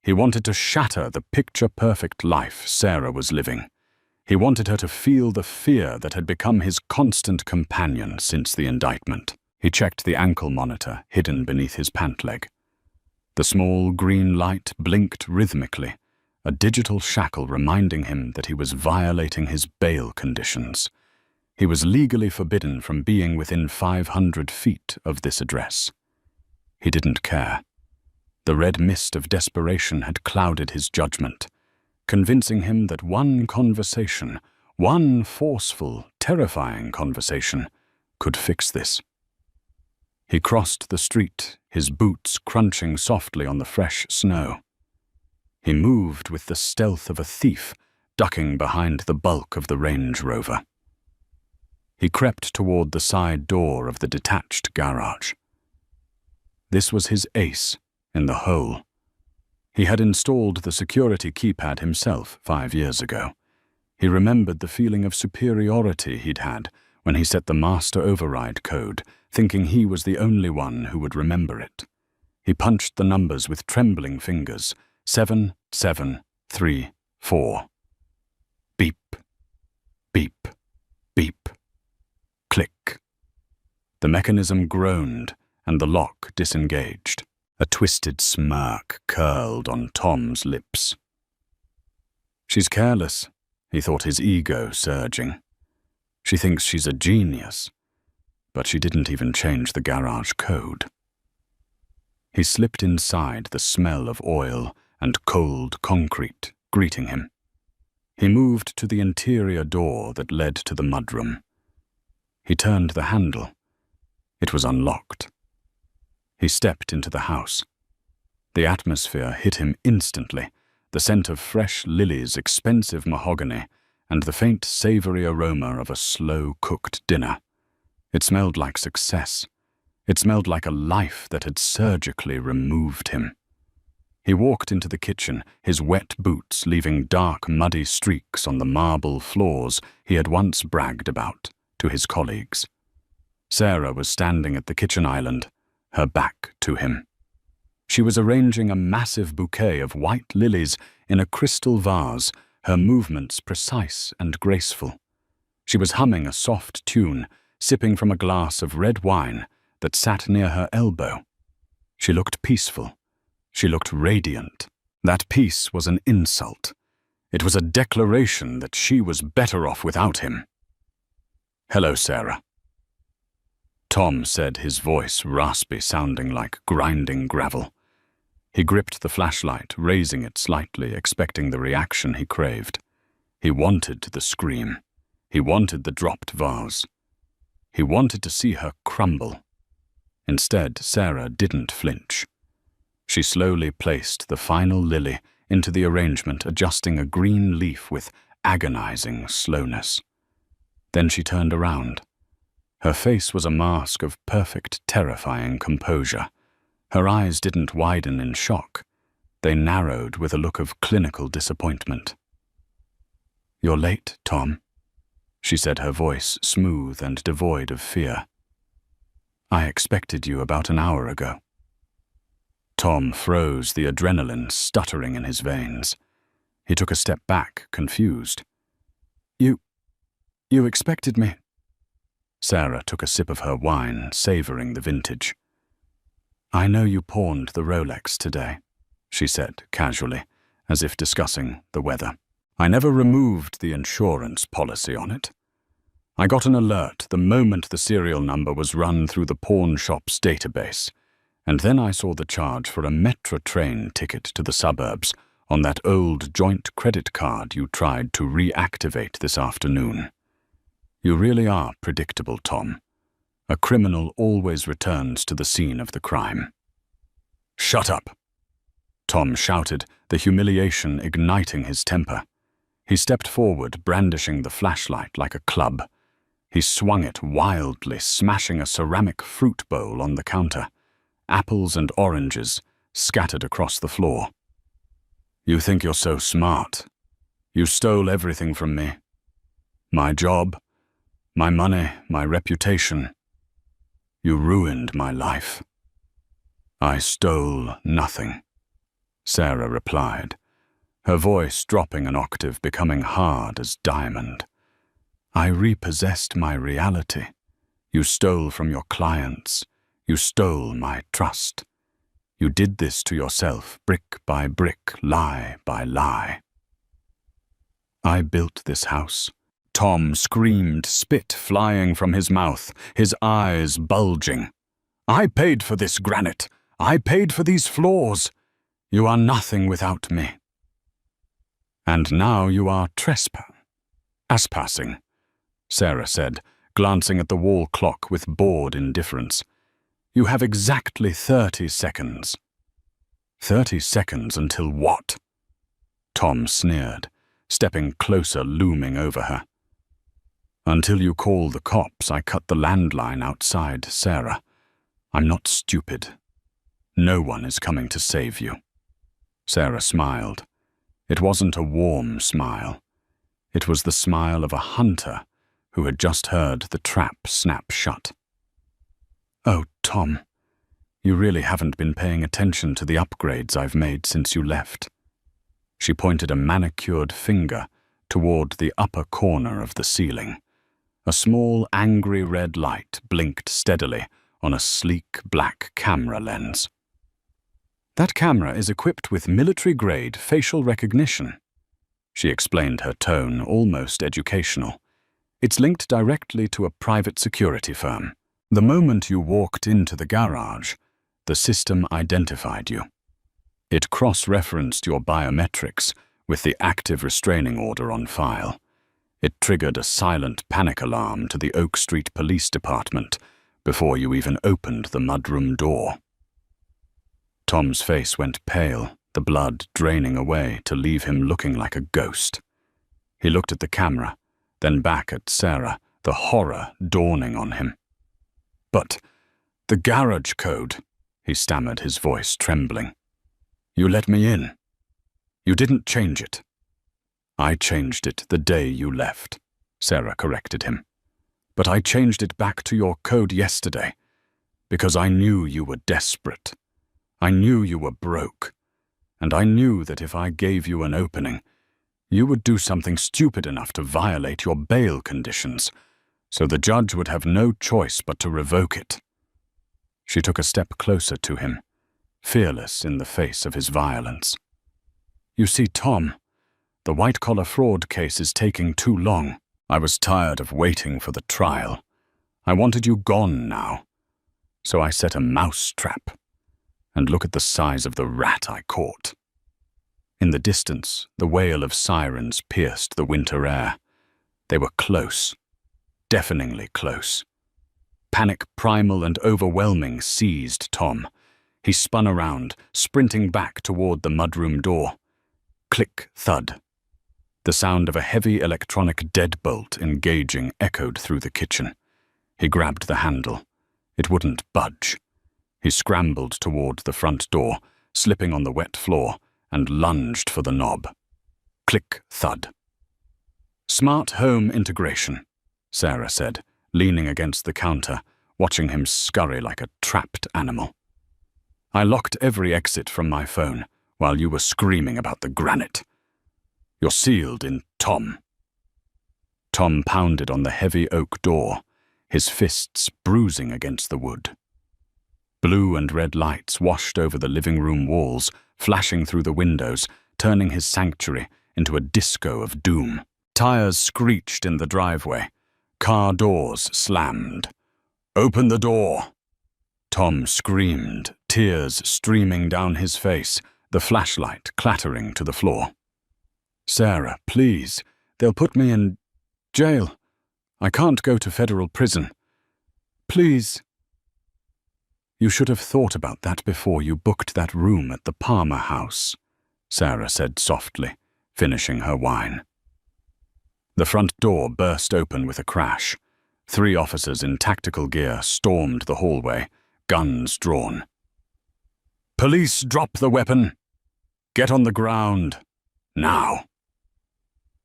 He wanted to shatter the picture-perfect life Sarah was living. He wanted her to feel the fear that had become his constant companion since the indictment. He checked the ankle monitor hidden beneath his pant leg. The small green light blinked rhythmically, a digital shackle reminding him that he was violating his bail conditions. He was legally forbidden from being within 500 feet of this address. He didn't care. The red mist of desperation had clouded his judgment, convincing him that one conversation, one forceful, terrifying conversation, could fix this. He crossed the street, his boots crunching softly on the fresh snow. He moved with the stealth of a thief, ducking behind the bulk of the Range Rover. He crept toward the side door of the detached garage. This was his ace in the hole. He had installed the security keypad himself 5 years ago. He remembered the feeling of superiority he'd had when he set the master override code, thinking he was the only one who would remember it. He punched the numbers with trembling fingers. 7, 7, 3, 4. Beep, beep, beep. Click. The mechanism groaned, and the lock disengaged. A twisted smirk curled on Tom's lips. She's careless, he thought, his ego surging. She thinks she's a genius, but she didn't even change the garage code. He slipped inside, the smell of oil and cold concrete greeting him. He moved to the interior door that led to the mudroom. He turned the handle. It was unlocked. He stepped into the house. The atmosphere hit him instantly, the scent of fresh lilies, expensive mahogany, and the faint savory aroma of a slow-cooked dinner. It smelled like success. It smelled like a life that had surgically removed him. He walked into the kitchen, his wet boots leaving dark, muddy streaks on the marble floors he had once bragged about to his colleagues. Sarah was standing at the kitchen island, her back to him. She was arranging a massive bouquet of white lilies in a crystal vase, her movements precise and graceful. She was humming a soft tune, sipping from a glass of red wine that sat near her elbow. She looked peaceful. She looked radiant. That peace was an insult. It was a declaration that she was better off without him. "Hello, Sarah," Tom said, his voice raspy, sounding like grinding gravel. He gripped the flashlight, raising it slightly, expecting the reaction he craved. He wanted the scream. He wanted the dropped vase. He wanted to see her crumble. Instead, Sarah didn't flinch. She slowly placed the final lily into the arrangement, adjusting a green leaf with agonizing slowness. Then she turned around. Her face was a mask of perfect, terrifying composure. Her eyes didn't widen in shock. They narrowed with a look of clinical disappointment. "You're late, Tom," she said, her voice smooth and devoid of fear. "I expected you about an hour ago." Tom froze, the adrenaline stuttering in his veins. He took a step back, confused. You expected me?" Sarah took a sip of her wine, savoring the vintage. "I know you pawned the Rolex today," she said casually, as if discussing the weather. "I never removed the insurance policy on it. I got an alert the moment the serial number was run through the pawn shop's database, and then I saw the charge for a Metro train ticket to the suburbs on that old joint credit card you tried to reactivate this afternoon. You really are predictable, Tom. A criminal always returns to the scene of the crime." "Shut up!" Tom shouted, the humiliation igniting his temper. He stepped forward, brandishing the flashlight like a club. He swung it wildly, smashing a ceramic fruit bowl on the counter. Apples and oranges scattered across the floor. "You think you're so smart. You stole everything from me. My job, my money, my reputation. You ruined my life." "I stole nothing," Sarah replied, her voice dropping an octave, becoming hard as diamond. "I repossessed my reality. You stole from your clients. You stole my trust. You did this to yourself, brick by brick, lie by lie. I built this house. Tom screamed, spit flying from his mouth, his eyes bulging. I paid for this granite. I paid for these floors. You are nothing without me. And now you are trespassing, Sarah said, glancing at the wall clock with bored indifference. You have exactly 30 seconds. 30 seconds until what? Tom sneered, stepping closer, looming over her. Until you call the cops, I cut the landline outside, Sarah. I'm not stupid. No one is coming to save you. Sarah smiled. It wasn't a warm smile. It was the smile of a hunter who had just heard the trap snap shut. Oh, Tom, you really haven't been paying attention to the upgrades I've made since you left. She pointed a manicured finger toward the upper corner of the ceiling. A small, angry red light blinked steadily on a sleek black camera lens. That camera is equipped with military-grade facial recognition. She explained, her tone almost educational. It's linked directly to a private security firm. The moment you walked into the garage, the system identified you. It cross-referenced your biometrics with the active restraining order on file. It triggered a silent panic alarm to the Oak Street Police Department before you even opened the mudroom door. Tom's face went pale, the blood draining away to leave him looking like a ghost. He looked at the camera, then back at Sarah, the horror dawning on him. But the garage code, he stammered, his voice trembling. You let me in. You didn't change it. I changed it the day you left, Sarah corrected him. But I changed it back to your code yesterday, because I knew you were desperate. I knew you were broke, and I knew that if I gave you an opening, you would do something stupid enough to violate your bail conditions, so the judge would have no choice but to revoke it. She took a step closer to him, fearless in the face of his violence. You see, Tom, the white-collar fraud case is taking too long. I was tired of waiting for the trial. I wanted you gone now. So I set a mouse trap. And look at the size of the rat I caught. In the distance, the wail of sirens pierced the winter air. They were close, deafeningly close. Panic, primal and overwhelming, seized Tom. He spun around, sprinting back toward the mudroom door. Click, thud. The sound of a heavy electronic deadbolt engaging echoed through the kitchen. He grabbed the handle. It wouldn't budge. He scrambled toward the front door, slipping on the wet floor, and lunged for the knob. Click, thud. Smart home integration, Sarah said, leaning against the counter, watching him scurry like a trapped animal. I locked every exit from my phone while you were screaming about the granite. You're sealed in, Tom. Tom pounded on the heavy oak door, his fists bruising against the wood. Blue and red lights washed over the living room walls, flashing through the windows, turning his sanctuary into a disco of doom. Tires screeched in the driveway. Car doors slammed. Open the door! Tom screamed, tears streaming down his face, the flashlight clattering to the floor. Sarah, please. They'll put me in jail. I can't go to federal prison. Please. You should have thought about that before you booked that room at the Palmer house, Sarah said softly, finishing her wine. The front door burst open with a crash. 3 officers in tactical gear stormed the hallway, guns drawn. Police, drop the weapon. Get on the ground. Now.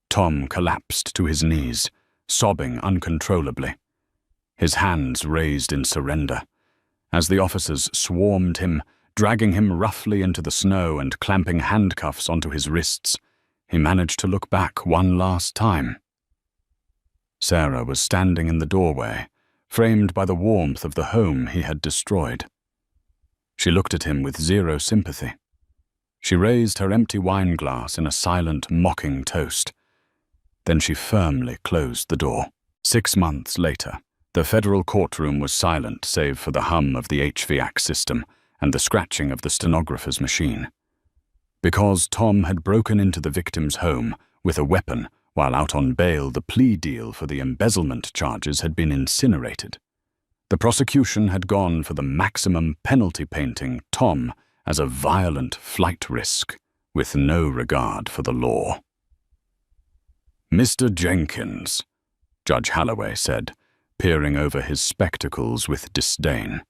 Tom collapsed to his knees, sobbing uncontrollably. His hands raised in surrender. As the officers swarmed him, dragging him roughly into the snow and clamping handcuffs onto his wrists, he managed to look back one last time. Sarah was standing in the doorway, framed by the warmth of the home he had destroyed. She looked at him with zero sympathy. She raised her empty wine glass in a silent, mocking toast. Then she firmly closed the door. 6 months later, the federal courtroom was silent save for the hum of the HVAC system and the scratching of the stenographer's machine. Because Tom had broken into the victim's home with a weapon while out on bail, the plea deal for the embezzlement charges had been incinerated. The prosecution had gone for the maximum penalty, painting Tom as a violent flight risk with no regard for the law. "Mr. Jenkins," Judge Halloway said, peering over his spectacles with disdain,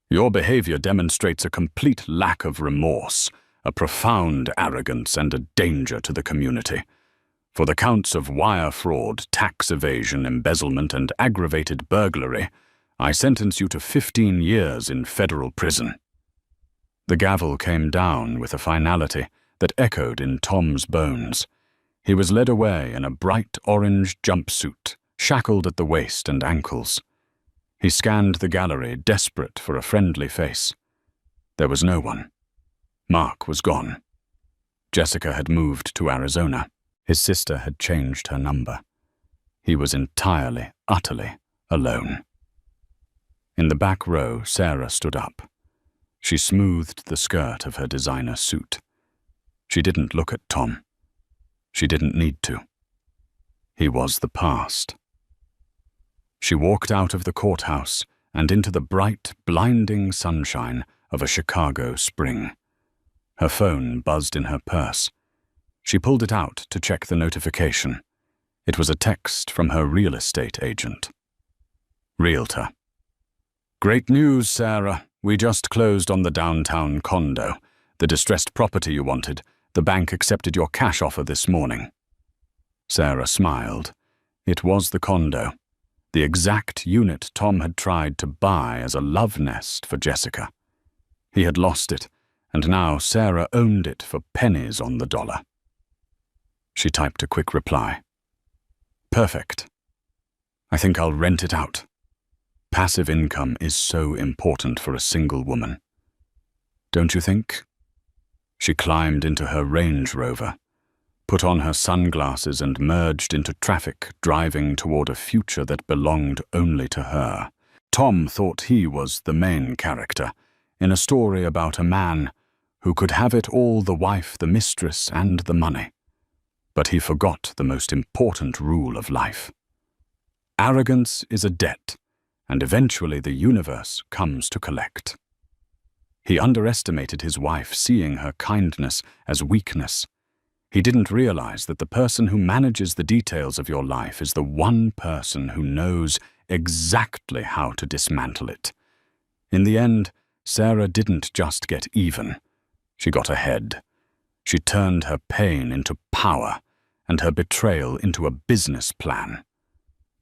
"your behavior demonstrates a complete lack of remorse, a profound arrogance, and a danger to the community. For the counts of wire fraud, tax evasion, embezzlement, and aggravated burglary, I sentence you to 15 years in federal prison." The gavel came down with a finality that echoed in Tom's bones. He was led away in a bright orange jumpsuit, shackled at the waist and ankles. He scanned the gallery, desperate for a friendly face. There was no one. Mark was gone. Jessica had moved to Arizona. His sister had changed her number. He was entirely, utterly alone. In the back row, Sarah stood up. She smoothed the skirt of her designer suit. She didn't look at Tom. She didn't need to. He was the past. She walked out of the courthouse and into the bright, blinding sunshine of a Chicago spring. Her phone buzzed in her purse. She pulled it out to check the notification. It was a text from her real estate agent. Realtor. "Great news, Sarah. We just closed on the downtown condo. The distressed property you wanted. The bank accepted your cash offer this morning." Sarah smiled. It was the condo, the exact unit Tom had tried to buy as a love nest for Jessica. He had lost it, and now Sarah owned it for pennies on the dollar. She typed a quick reply. "Perfect. I think I'll rent it out. Passive income is so important for a single woman. Don't you think?" She climbed into her Range Rover, put on her sunglasses and merged into traffic, driving toward a future that belonged only to her. Tom thought he was the main character in a story about a man who could have it all, the wife, the mistress, and the money. But he forgot the most important rule of life. Arrogance is a debt, and eventually the universe comes to collect. He underestimated his wife, seeing her kindness as weakness. He didn't realize that the person who manages the details of your life is the one person who knows exactly how to dismantle it. In the end, Sarah didn't just get even. She got ahead. She turned her pain into power and her betrayal into a business plan.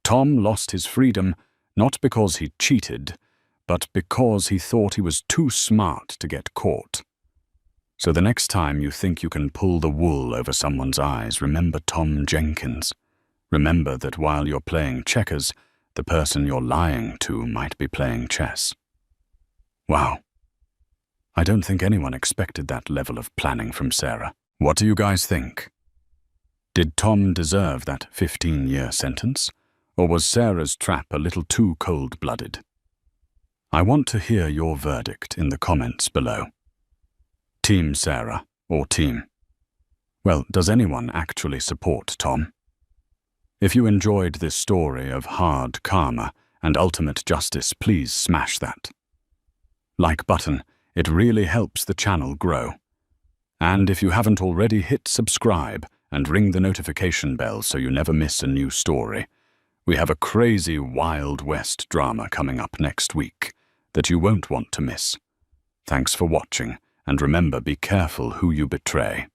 Tom lost his freedom not because he cheated, but because he thought he was too smart to get caught. So the next time you think you can pull the wool over someone's eyes, remember Tom Jenkins. Remember that while you're playing checkers, the person you're lying to might be playing chess. Wow. I don't think anyone expected that level of planning from Sarah. What do you guys think? Did Tom deserve that 15-year sentence? Or was Sarah's trap a little too cold-blooded? I want to hear your verdict in the comments below. Team Sarah or Team? Well, does anyone actually support Tom? If you enjoyed this story of hard karma and ultimate justice, please smash that like button. It really helps the channel grow. And if you haven't already, hit subscribe and ring the notification bell so you never miss a new story. We have a crazy Wild West drama coming up next week that you won't want to miss. Thanks for watching, and remember, be careful who you betray.